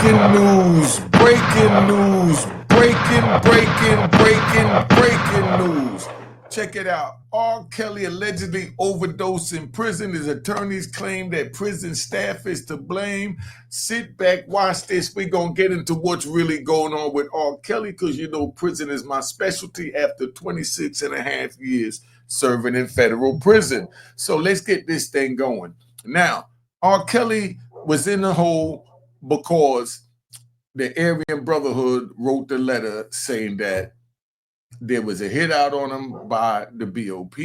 Breaking news, breaking news, breaking news. Check it out. R. Kelly allegedly overdosed in prison. His attorneys claim that prison staff is to blame. Sit back, watch this. We're going to get into what's really going on with R. Kelly because you know prison is my specialty after 26 and a half years serving in federal prison. So let's get this thing going. Now, R. Kelly was in the hole because the Aryan Brotherhood wrote the letter saying that there was a hit out on him by the BOP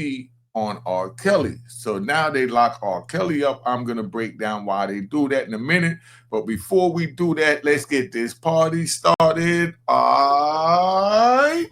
on R. Kelly. So now they lock R. Kelly up. I'm going to break down why they do that in a minute. But before we do that, let's get this party started. All right.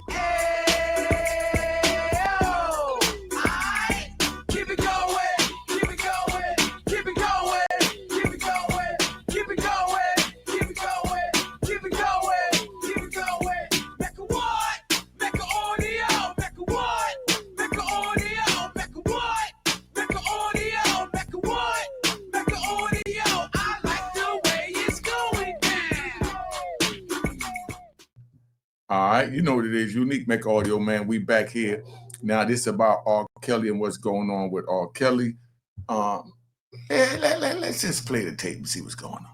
All right, you know what it is. Unique Make Audio, man. We back here. Now, this is about R. Kelly and what's going on with R. Kelly. Let's just play the tape and see what's going on.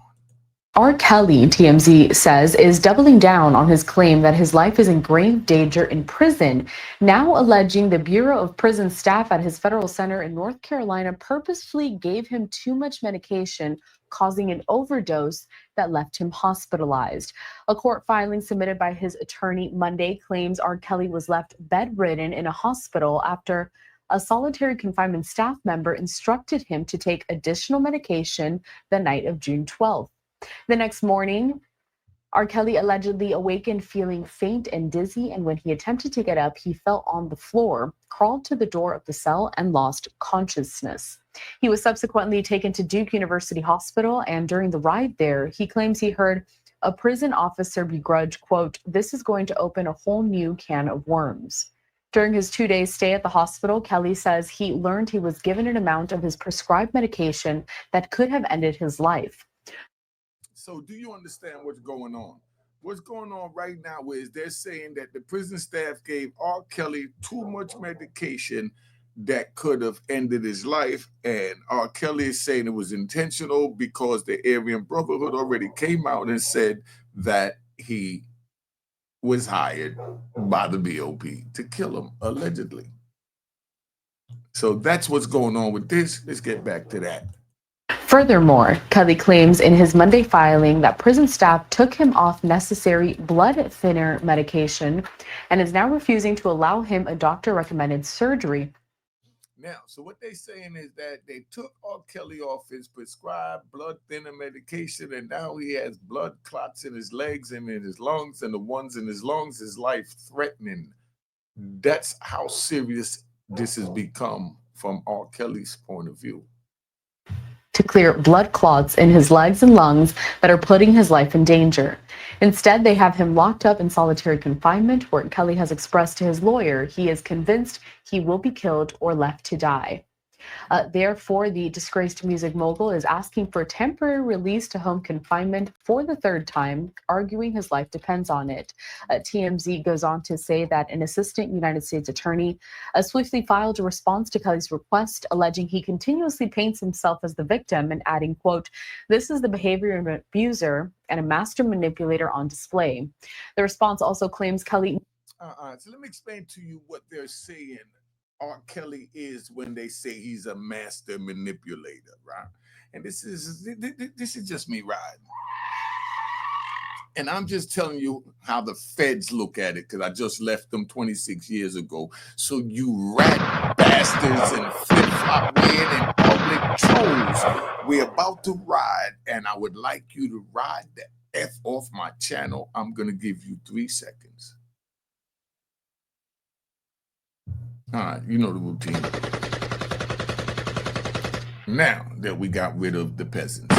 R. Kelly, TMZ says, is doubling down on his claim that his life is in grave danger in prison, now alleging the Bureau of Prison staff at his federal center in North Carolina purposefully gave him too much medication, causing an overdose that left him hospitalized. A court filing submitted by his attorney Monday claims R. Kelly was left bedridden in a hospital after a solitary confinement staff member instructed him to take additional medication the night of June 12th. The next morning, R. Kelly allegedly awakened feeling faint and dizzy, and when he attempted to get up, he fell on the floor, crawled to the door of the cell, and lost consciousness. He was subsequently taken to Duke University Hospital, and during the ride there, he claims he heard a prison officer begrudge, quote, "This is going to open a whole new can of worms." During his 2-day stay at the hospital, Kelly says he learned he was given an amount of his prescribed medication that could have ended his life. So do you understand what's going on? What's going on right now is they're saying that the prison staff gave R. Kelly too much medication that could have ended his life. And R. Kelly is saying it was intentional because the Aryan Brotherhood already came out and said that he was hired by the BOP to kill him, allegedly. So that's what's going on with this. Let's get back to that. Furthermore, Kelly claims in his Monday filing that prison staff took him off necessary blood thinner medication and is now refusing to allow him a doctor-recommended surgery. Now, so what they're saying is that they took R. Kelly off his prescribed blood thinner medication, and now he has blood clots in his legs and in his lungs, and the ones in his lungs is life-threatening. That's how serious this has become from R. Kelly's point of view. To clear blood clots in his legs and lungs that are putting his life in danger. Instead, they have him locked up in solitary confinement, where Kelly has expressed to his lawyer he is convinced he will be killed or left to die. Therefore, the disgraced music mogul is asking for temporary release to home confinement for the third time, arguing his life depends on it. TMZ goes on to say that an assistant United States attorney swiftly filed a response to Kelly's request, alleging he continuously paints himself as the victim and adding, quote, "This is the behavior of an abuser and a master manipulator on display." The response also claims Kelly... So let me explain to you what they're saying R. Kelly is when they say he's a master manipulator, right? And this is just me riding. And I'm just telling you how the feds look at it, because I just left them 26 years ago. So you rat bastards and flip-flop wearing and public trolls, we're about to ride, and I would like you to ride the F off my channel. I'm going to give you 3 seconds. All right, you know the routine. Now that we got rid of the peasants.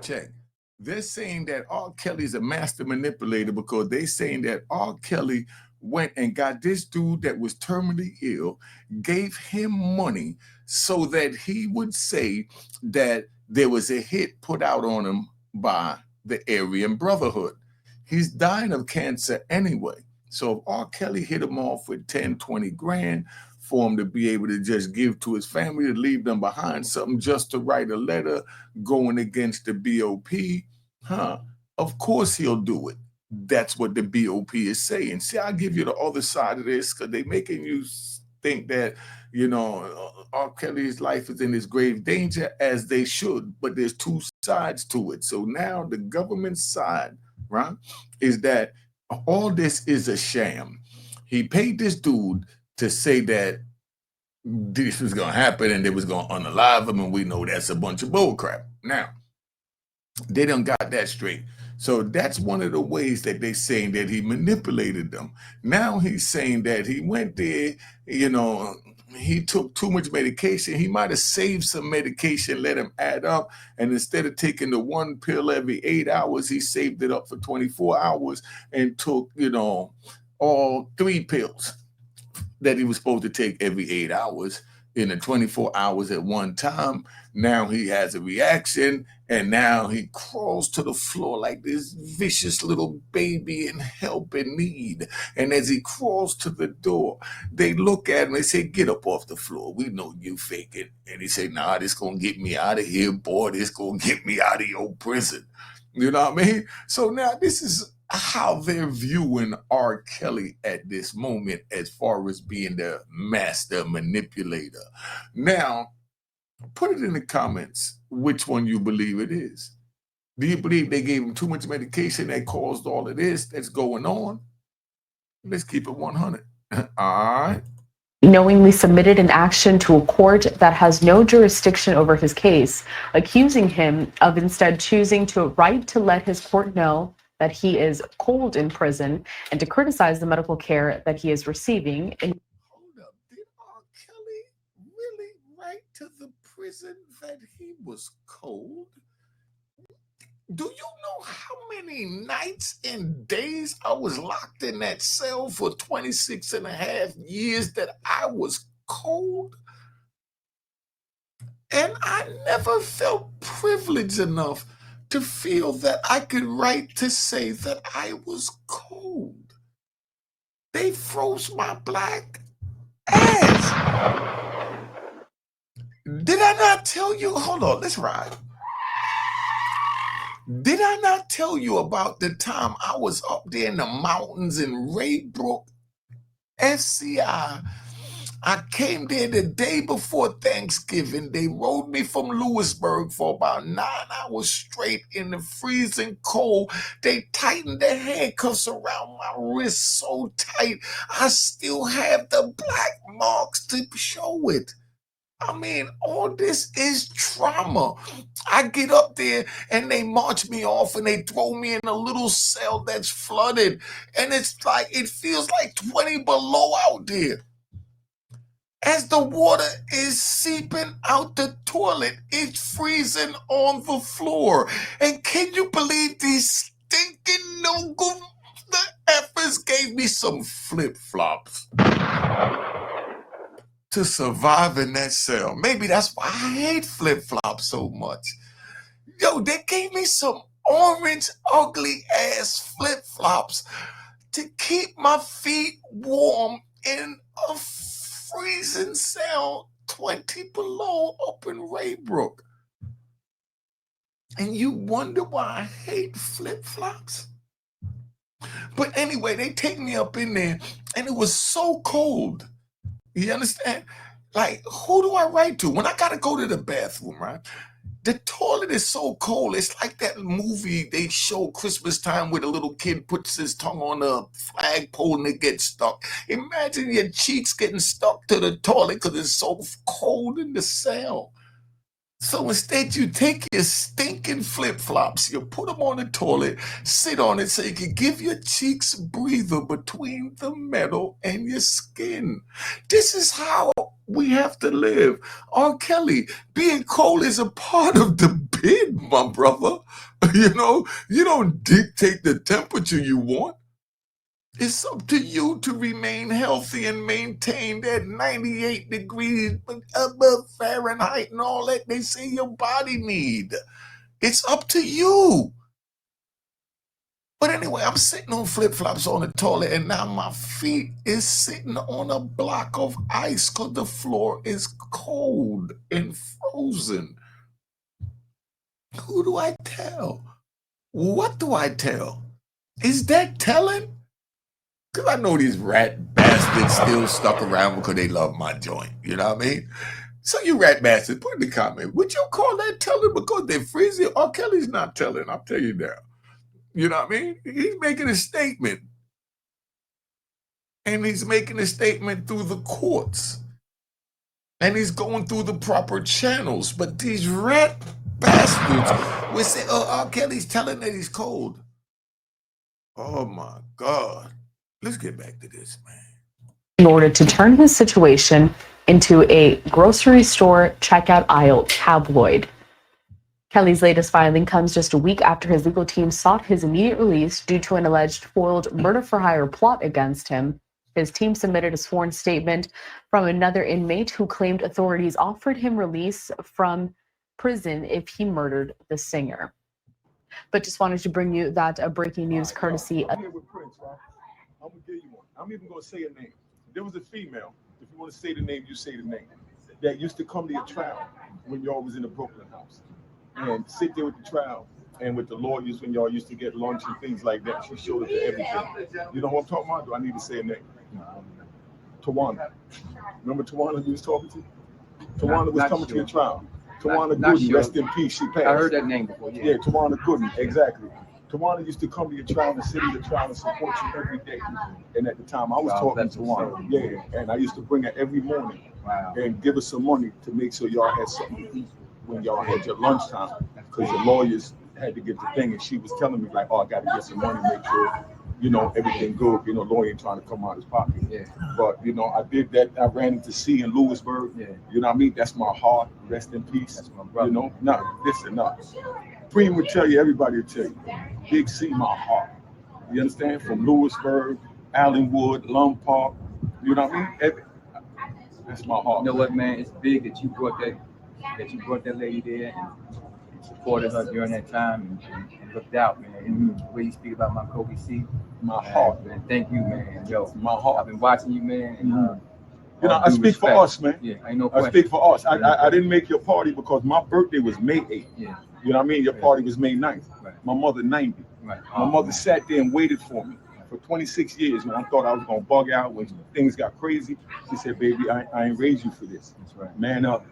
Check. They're saying that R. Kelly's a master manipulator because they're saying that R. Kelly went and got this dude that was terminally ill, gave him money so that he would say that there was a hit put out on him by the Aryan Brotherhood. He's dying of cancer anyway. So if R. Kelly hit him off with 10, 20 grand for him to be able to just give to his family, to leave them behind something just to write a letter going against the BOP, of course he'll do it. That's what the BOP is saying. See, I'll give you the other side of this because they're making you think that, R. Kelly's life is in this grave danger, as they should, but there's two sides to it. So now the government side, right, is that all this is a sham. He paid this dude to say that this was going to happen and they was going to unalive him, and we know that's a bunch of bullcrap. Now, they done got that straight. So that's one of the ways that they saying that he manipulated them. Now he's saying that he went there, he took too much medication. He might have saved some medication, let him add up. And instead of taking the one pill every 8 hours, he saved it up for 24 hours and took, all 3 pills that he was supposed to take every 8 hours in the 24 hours at one time. Now he has a reaction, and now he crawls to the floor like this vicious little baby in help and need. And as he crawls to the door, they look at him, they say, "Get up off the floor. We know you faking." And he say, "Nah, this gonna get me out of here, boy. This gonna get me out of your prison." You know what I mean? So now this is how they're viewing R. Kelly at this moment as far as being the master manipulator. Now, put it in the comments which one you believe it is. Do you believe they gave him too much medication that caused all of this that's going on? Let's keep it 100. All right. Knowingly submitted an action to a court that has no jurisdiction over his case, accusing him of instead choosing to write to let his court know that he is cold in prison and to criticize the medical care that he is receiving. Hold up. Did R. Kelly really write to the prison that he was cold? Do you know how many nights and days I was locked in that cell for 26 and a half years that I was cold? And I never felt privileged enough to feel that I could write to say that I was cold. They froze my black ass. Did I not tell you? Hold on, let's ride. Did I not tell you about the time I was up there in the mountains in Raybrook, SCI? I came there the day before Thanksgiving. They rode me from Lewisburg for about 9 hours straight in the freezing cold. They tightened the handcuffs around my wrist so tight, I still have the black marks to show it. I mean, all this is trauma. I get up there and they march me off and they throw me in a little cell that's flooded. And it's like, it feels like 20 below out there. As the water is seeping out the toilet, it's freezing on the floor. And can you believe these stinking no-good effers gave me some flip-flops to survive in that cell? Maybe that's why I hate flip-flops so much. Yo, they gave me some orange, ugly-ass flip-flops to keep my feet warm in a freezing cell 20 below up in Raybrook. And you wonder why I hate flip-flops? But anyway, they take me up in there and it was so cold. You understand? Like, who do I write to? When I gotta go to the bathroom, right? The toilet is so cold. It's like that movie they show Christmas time where the little kid puts his tongue on the flagpole and it gets stuck. Imagine your cheeks getting stuck to the toilet because it's so cold in the cell. So instead, you take your stinking flip-flops, you put them on the toilet, sit on it so you can give your cheeks a breather between the metal and your skin. This is how we have to live. R. Kelly, being cold is a part of the bid, my brother. You don't dictate the temperature you want. It's up to you to remain healthy and maintain that 98 degrees above Fahrenheit and all that they say your body need. It's up to you. But anyway, I'm sitting on flip-flops on the toilet, and now my feet is sitting on a block of ice because the floor is cold and frozen. Who do I tell? What do I tell? Is that telling? Because I know these rat bastards still stuck around because they love my joint. You know what I mean? So you rat bastards, put in the comment, would you call that telling because they're freezing? R. Kelly's not telling, I'll tell you that. You know what I mean? He's making a statement. And he's making a statement through the courts. And he's going through the proper channels. But these rat bastards will say, oh, R. Kelly's telling that he's cold. Oh my God. Let's get back to this, man. In order to turn his situation into a grocery store checkout aisle tabloid. Kelly's latest filing comes just a week after his legal team sought his immediate release due to an alleged foiled murder-for-hire plot against him. His team submitted a sworn statement from another inmate who claimed authorities offered him release from prison if he murdered the singer. But just wanted to bring you that breaking news courtesy. I'm here with Prince, right? I'm gonna give you one. I'm even gonna say a name. There was a female. If you want to say the name, you say the name. That used to come to your trial when y'all was in the Brooklyn house and sit there with the trial and with the lawyers when y'all used to get lunch and things like that. She showed up to everything. You know what I'm talking about? Do I need to say a name? Tawana. Remember Tawana you was talking to? Tawana was coming to your trial. Tawana Gooden, rest in peace. She passed. I heard that name before. Yeah, Tawana Gooden, exactly. Tawana used to come to your trial and sit in your trial and support you every day. And at the time, I was talking to Tawana. Yeah, and I used to bring her every morning and give her some money to make sure y'all had something to eat when y'all had your lunchtime. Because your lawyers had to get the thing, and she was telling me, like, oh, I got to get some money, make sure, you know, everything good. You know, lawyer ain't trying to come out of his pocket. Yeah. But, you know, I did that. I ran into C in Lewisburg. Yeah. You know what I mean? That's my heart. Rest in peace. That's my brother. You know, no, listen, no. Preem would tell you, everybody would tell you. Big C, my heart. You understand? From Lewisburg, Allenwood, Lum Park. You know what I mean? That's my heart. You know what, man? It's big that you brought that lady there and supported her during that time and looked out, man. And the way you speak about my Kobe C, my heart, man. Thank you, man. Yo, my heart. I've been watching you, man. And, you know, I speak for us, man. Yeah, I know. I speak for us. I didn't make your party because my birthday was May 8th. Yeah. You know what I mean? Your party was May 9th. Right. My mother 90. Right. My mother sat there and waited for me for 26 years when I thought I was gonna bug out when things got crazy. She said, "Baby, I ain't raised you for this. That's right. Man up."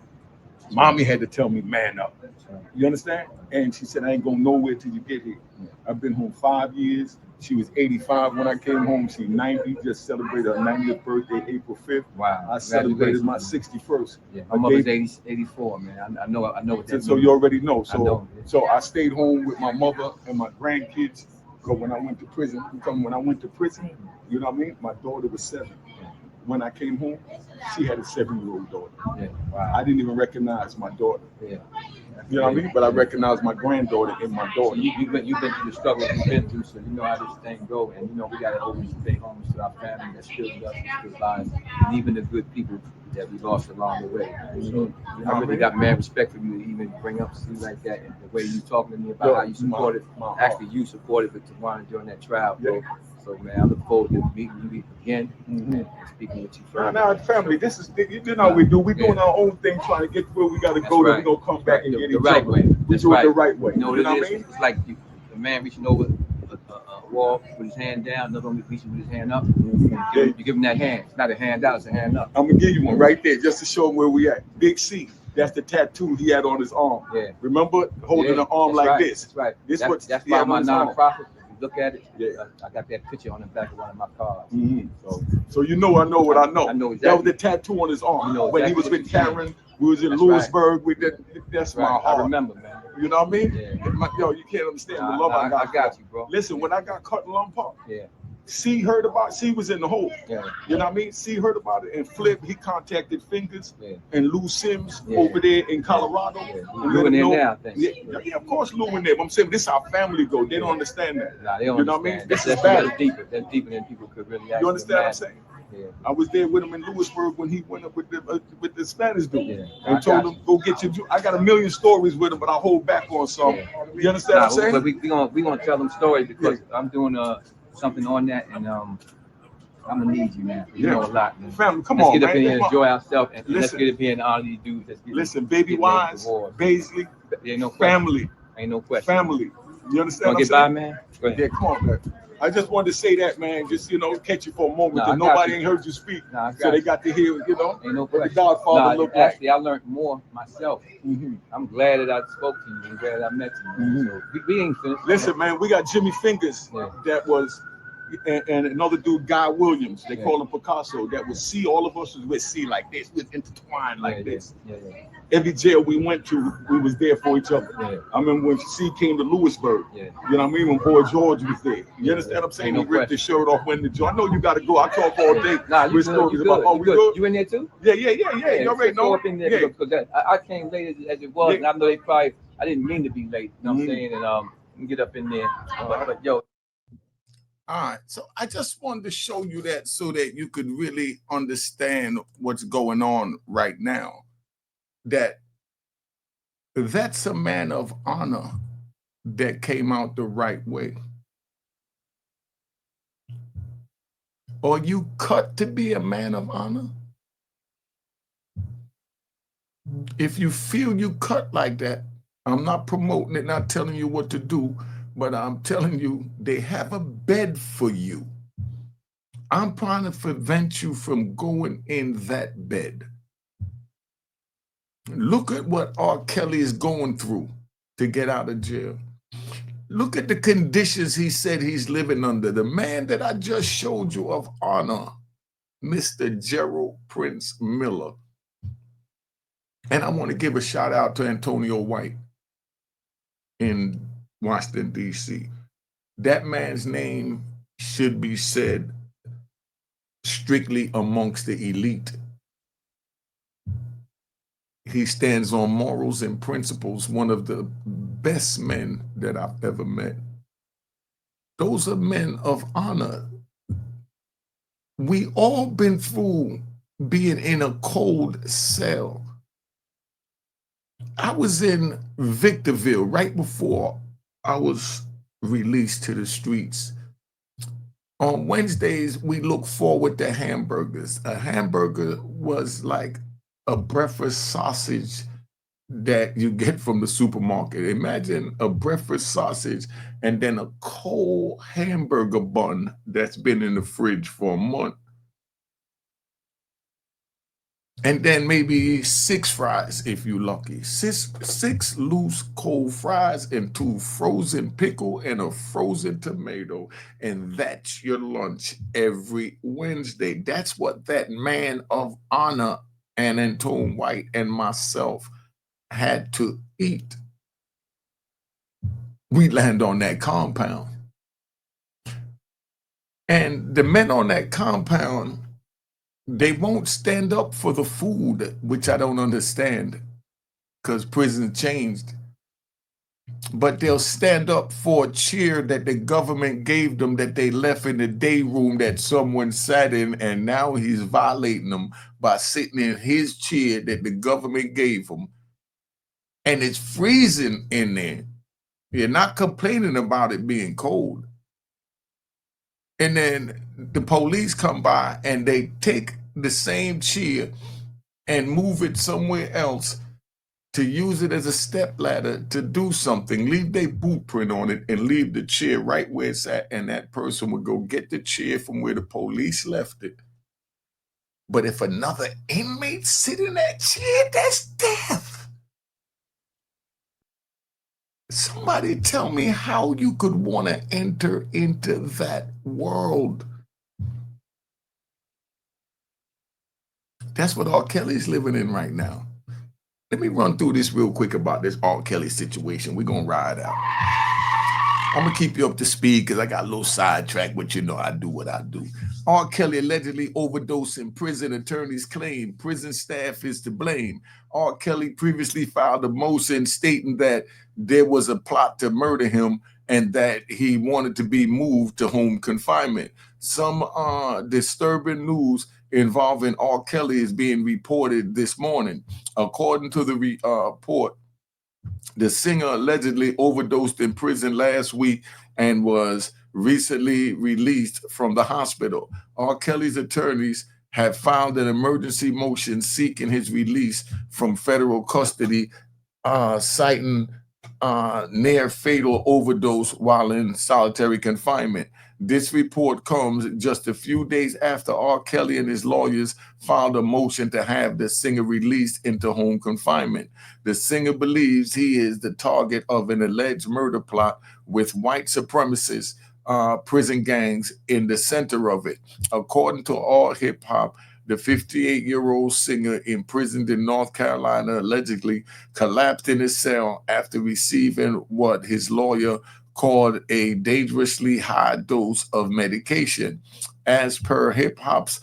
Mommy had to tell me, man up. Right. You understand? And she said, I ain't going nowhere till you get here. Yeah. I've been home 5 years. She was 85 when I came home. She's 90, just celebrated her 90th birthday, April 5th. Wow. I celebrated my 61st. Yeah, my mother's 84, man. I know what that means. So you already know. So I stayed home with my mother and my grandkids. Because when I went to prison, you know what I mean? My daughter was 7. When I came home, she had a 7-year-old daughter. Yeah. Wow. I didn't even recognize my daughter. Yeah. You know what I mean? But I recognized my granddaughter in my daughter. You've been through the struggle you've been through, so you know how this thing go. And you know we gotta always stay home to our family that still love us, still lives, and even the good people that we lost along the way. So I really got mad respect for you to even bring up something like that, and the way you talking to me about how you supported, you supported with Tawana during that trial, bro. Yeah. So man, I look forward to meeting you again and speaking with you further. Now, family, this is you know how we do. We're doing our own thing, trying to get where we got to go. Then we're gonna come back and get the right way. We do it the right way. You know what it is? It's like the man reaching over a wall with his hand down, another one reaching with his hand up. You give him that hand. It's not a hand out, it's a hand up. I'm gonna give you one right there just to show him where we at. Big C. That's the tattoo he had on his arm. Yeah. Remember holding the arm like this. That's right. That's why my nonprofit. Look at it. Yeah, I got that picture on the back of one of my cars. So you know, I know what I know. I know exactly. That was the tattoo on his arm. You know when he was with Karen, we was in Lewisburg. That's my heart. I remember, man. You know what I mean? Yeah. Yo, you can't understand the love I got you, bro. Listen, when I got cut in Lum Park, yeah. C heard about. C was in the hole. Yeah. You know what I mean? C heard about it, and Flip. He contacted Fingers and Lou Sims over there in Colorado. Yeah. Lou in there now, I think. Yeah, of course Lou in there. But I'm saying this is how family go. They don't understand that. Nah, they don't you know understand. What I mean? This is bad. That's deeper than people could really. You understand what I'm saying? Yeah. I was there with him in Lewisburg when he went up with the Spanish dude Yeah. and told him, go get your. I got a million stories with him, but I hold back on some. Yeah. You understand what I'm saying? But we gonna tell them stories because I'm doing something on that, and I'm gonna need you, man. You know a lot, man. Family, come let's on, get up man. in here and enjoy ourselves, and let's Listen. get up here and honor these dudes. Listen, Baby Wise, Baisley, ain't no question. family. Ain't no question. Family. You understand Wanna what I'm get by, saying? man? Go ahead. Yeah, come on, man. I just wanted to say that, man. Just, catch you for a moment. Nah, Because I got nobody you. ain't heard you speak. Nah, I So got they you. got to hear, Ain't no what the question. Godfather looked like. Actually, I learned more myself. I'm glad that I spoke to you. I'm glad I met you. So we ain't finished. Listen, man, we got Jimmy Fingers that was, and another dude, Guy Williams. They call him Picasso. That was C. All of us was with C like this, with intertwined like this. Every jail we went to, we was there for each other. I remember when C came to Lewisburg. You know what I mean? When Boy George was there. You understand what I'm saying? He ripped his shirt off when the joint. I know you got to go. I talk all day. Nah, you with good. stories You about. good. Oh, we good? You in there too? Yeah. You already know. Up in there because I came late as it was, and I know I didn't mean to be late. You know what I'm saying? And get up in there. But yo. All right, so I just wanted to show you that so that you could really understand what's going on right now. That's a man of honor that came out the right way. Are you cut to be a man of honor? If you feel you cut like that, I'm not promoting it, not telling you what to do, but I'm telling you they have a bed for you. I'm trying to prevent you from going in that bed. Look at what R. Kelly is going through to get out of jail. Look at the conditions he said he's living under. The man that I just showed you of honor, Mr. Gerald Prince Miller. And I want to give a shout out to Antonio White in Washington, D.C. That man's name should be said strictly amongst the elite. He stands on morals and principles, one of the best men that I've ever met. Those are men of honor. We all been through being in a cold cell. I was in Victorville right before I was released to the streets. On Wednesdays, we look forward to hamburgers. A hamburger was like a breakfast sausage that you get from the supermarket. Imagine a breakfast sausage and then a cold hamburger bun that's been in the fridge for a month. And then maybe 6 fries if you're lucky. Six loose cold fries and 2 frozen pickle and a frozen tomato. And that's your lunch every Wednesday. That's what that man of honor, and Antonio White and myself had to eat. We land on that compound. And the men on that compound, they won't stand up for the food, which I don't understand because prison changed. But they'll stand up for a chair that the government gave them that they left in the day room that someone sat in, and now he's violating them by sitting in his chair that the government gave him. And it's freezing in there. You're not complaining about it being cold. And then the police come by and they take the same chair and move it somewhere else to use it as a step ladder to do something, leave their boot print on it and leave the chair right where it's at, and that person would go get the chair from where the police left it. But if another inmate sit in that chair, that's death. Somebody tell me how you could want to enter into that world. That's what R. Kelly's living in right now. Let me run through this real quick about this R. Kelly situation. We're going to ride out. I'm gonna keep you up to speed because I got a little sidetracked, but you know I do what I do. R. Kelly allegedly overdosed in prison. Attorneys claim prison staff is to blame. R. Kelly previously filed a motion stating that there was a plot to murder him and that he wanted to be moved to home confinement. Some disturbing news involving R. Kelly is being reported this morning. According to the report, the singer allegedly overdosed in prison last week and was recently released from the hospital. R. Kelly's attorneys have filed an emergency motion seeking his release from federal custody, citing near fatal overdose while in solitary confinement. This report comes just a few days after R. Kelly and his lawyers filed a motion to have the singer released into home confinement. The singer believes he is the target of an alleged murder plot with white supremacist prison gangs in the center of it. According to All Hip Hop, the 58-year-old singer imprisoned in North Carolina allegedly collapsed in his cell after receiving what his lawyer called a dangerously high dose of medication. As per hip hop's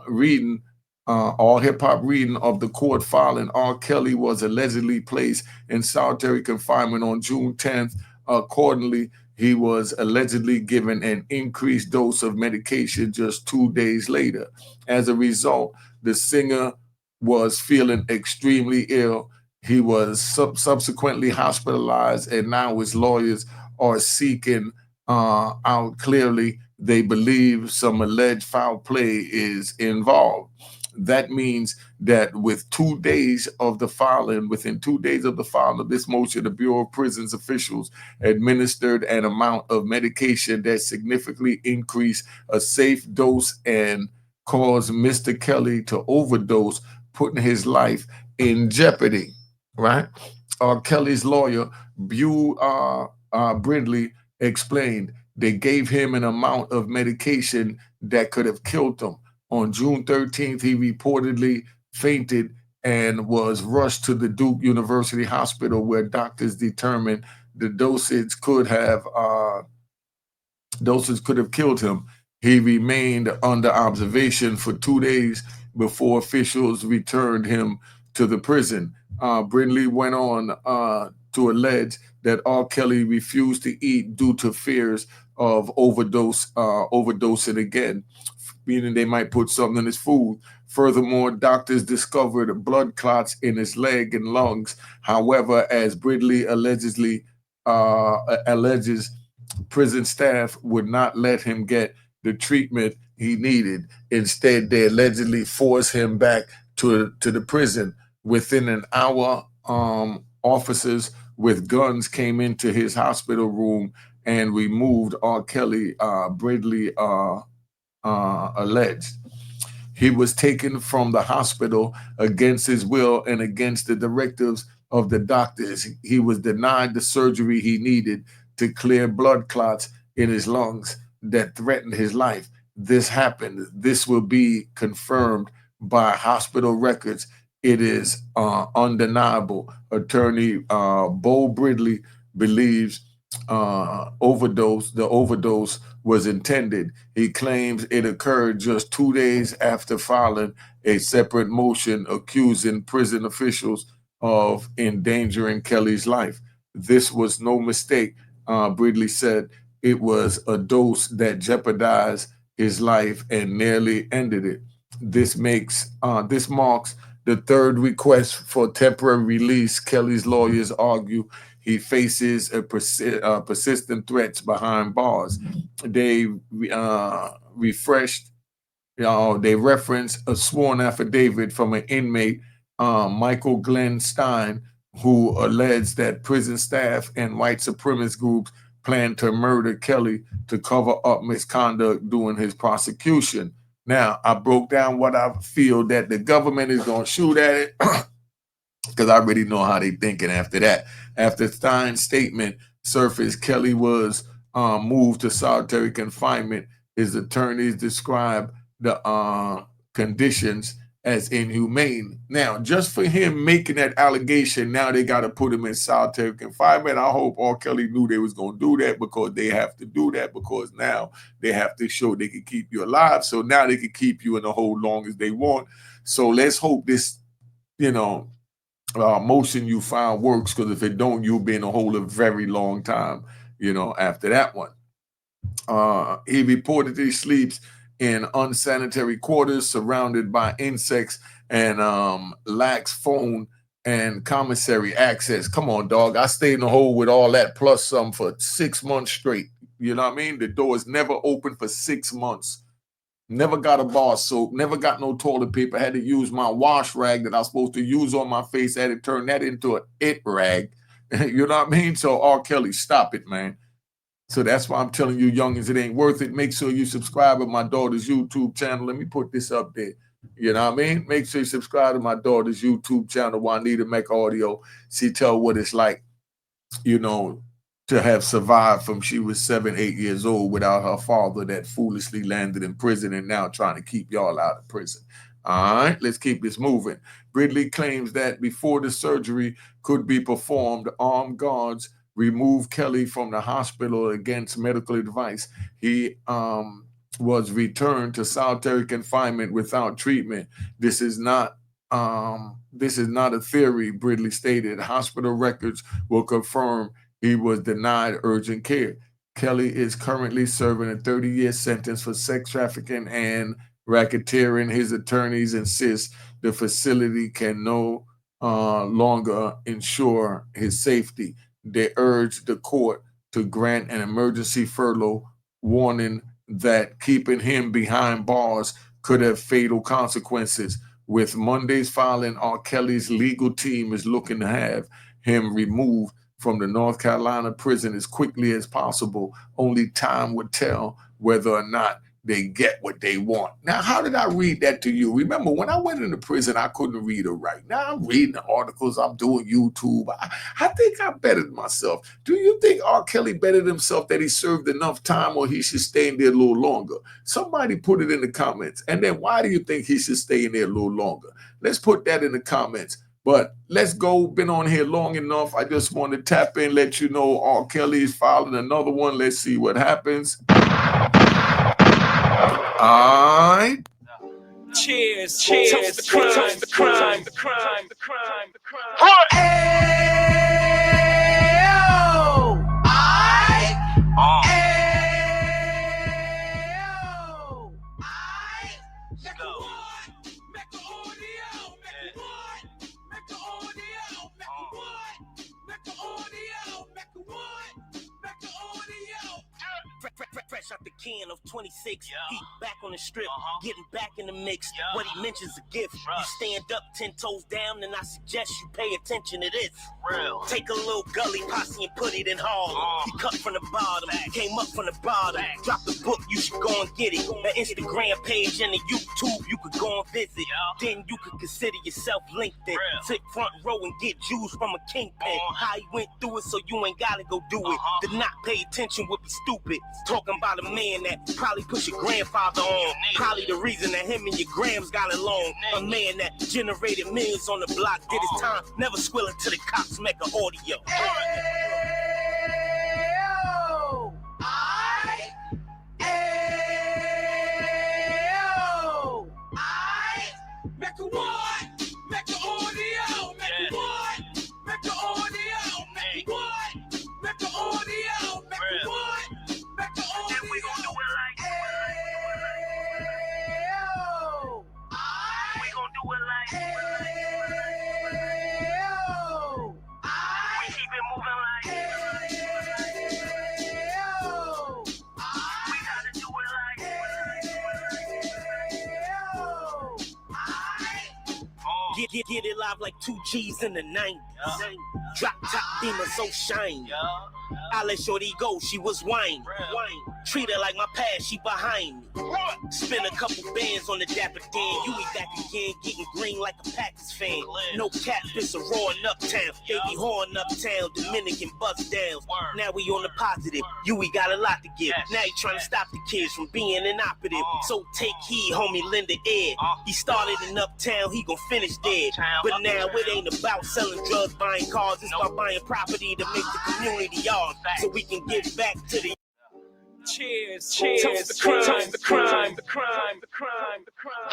reading, all hip hop reading of the court filing, R. Kelly was allegedly placed in solitary confinement on June 10th. Accordingly, he was allegedly given an increased dose of medication just 2 days later. As a result, the singer was feeling extremely ill. He was subsequently hospitalized, and now his lawyers are seeking out clearly. They believe some alleged foul play is involved. That means that with 2 days of the filing, within 2 days of the filing of this motion, the Bureau of Prisons officials administered an amount of medication that significantly increased a safe dose and caused Mr. Kelly to overdose, putting his life in jeopardy. Right? Kelly's lawyer, Brindley, explained they gave him an amount of medication that could have killed him. On June 13th, he reportedly fainted and was rushed to the Duke University Hospital, where doctors determined the dosage could have killed him. He remained under observation for 2 days before officials returned him to the prison. Brindley went on to allege that R. Kelly refused to eat due to fears of overdosing again, meaning they might put something in his food. Furthermore, doctors discovered blood clots in his leg and lungs. However, as Brindley alleges, prison staff would not let him get the treatment he needed. Instead, they allegedly forced him back to the prison. Within an hour, officers with guns came into his hospital room and removed R. Kelly, Brindley alleged. He was taken from the hospital against his will and against the directives of the doctors. He was denied the surgery he needed to clear blood clots in his lungs that threatened his life. This happened. This will be confirmed by hospital records. It is undeniable. Attorney Bo Brindley believes the overdose was intended. He claims it occurred just 2 days after filing a separate motion accusing prison officials of endangering Kelly's life. This was no mistake, Brindley said. It was a dose that jeopardized his life and nearly ended it. This marks the third request for temporary release. Kelly's lawyers argue he faces persistent threats behind bars. They they reference a sworn affidavit from an inmate, Michael Glenn Stein, who alleged that prison staff and white supremacist groups planned to murder Kelly to cover up misconduct during his prosecution. Now, I broke down what I feel that the government is going to shoot at it because I already know how they thinking after that. After Stein's statement surfaced, Kelly was moved to solitary confinement. His attorneys described the conditions as inhumane. Now, just for him making that allegation, now they got to put him in solitary confinement. I hope R. Kelly knew they was going to do that, because they have to do that, because now they have to show they can keep you alive. So now they can keep you in the hole long as they want. So let's hope this, motion you found works, because if it don't, you'll be in a hole a very long time, after that one. He reportedly sleeps in unsanitary quarters surrounded by insects and lacks phone and commissary access. Come on, dog. I stayed in the hole with all that plus some for 6 months straight. You know what I mean? The door is never open for 6 months. Never got a bar of soap. Never got no toilet paper. Had to use my wash rag that I was supposed to use on my face. I had to turn that into an it rag. You know what I mean? So R. Kelly, stop it, man. So that's why I'm telling you, youngins, it ain't worth it. Make sure you subscribe to my daughter's YouTube channel. Let me put this up there. You know what I mean? Make sure you subscribe to my daughter's YouTube channel, Juanita Make Audio. She tell what it's like, to have survived from she was 7, 8 years old without her father that foolishly landed in prison and now trying to keep y'all out of prison. All right, let's keep this moving. Ridley claims that before the surgery could be performed, armed guards removed Kelly from the hospital against medical advice. He was returned to solitary confinement without treatment. This is not a theory, Ridley stated. Hospital records will confirm he was denied urgent care. Kelly is currently serving a 30-year sentence for sex trafficking and racketeering. His attorneys insist the facility can no longer ensure his safety. They urged the court to grant an emergency furlough, warning that keeping him behind bars could have fatal consequences. With Monday's filing, R. Kelly's legal team is looking to have him removed from the North Carolina prison as quickly as possible. Only time would tell whether or not they get what they want. Now, how did I read that to you? Remember, when I went into prison, I couldn't read or write. Now I'm reading the articles, I'm doing YouTube. I think I bettered myself. Do you think R. Kelly bettered himself that he served enough time or he should stay in there a little longer? Somebody put it in the comments. And then why do you think he should stay in there a little longer? Let's put that in the comments. But let's go. Been on here long enough. I just want to tap in, let you know R. Kelly is filing another one. Let's see what happens. All right. Cheers, cheers, the crime, the crime, the crime, the crime, the crime. Fresh out the can of 26, he back on the strip, getting back in the mix. What he mentions a gift. You stand up 10 toes down, and I suggest you pay attention to this. Take a little gully posse and put it in Harlem. He cut from the bottom, came up from the bottom. Drop the book, you should go and get it. An Instagram page and a YouTube you could go and visit. Then you could consider yourself LinkedIn. Sit front row and get Jews from a kingpin. How he went through it, so you ain't gotta go do it. To not pay attention would be stupid. Talking about a man that probably put your grandfather on. Probably the reason that him and your grams got along. A man that generated millions on the block, did his time, never squilling to the cops, make an audio. Get it live like 2 G's in the 90s. Drop top demon so shiny. I let shorty go, she was wine. Treat her like my past, she behind me. Spend a couple bands on the Dapper Dan. You be back again, getting green like a Packers fan. No cap, bitch, a roaring uptown. They be horn uptown, Dominican bust downs. Now we on the positive, we got a lot to give. Now he trying to stop the kids from being inoperative. So take heed, homie, lend the air. He started in uptown, he gon' finish there. But now it ain't about selling drugs, buying cars. It's about buying property to make the community ours, so we can give back to the. Cheers, cheers, the crime, the crime, the crime, the crime, the crime.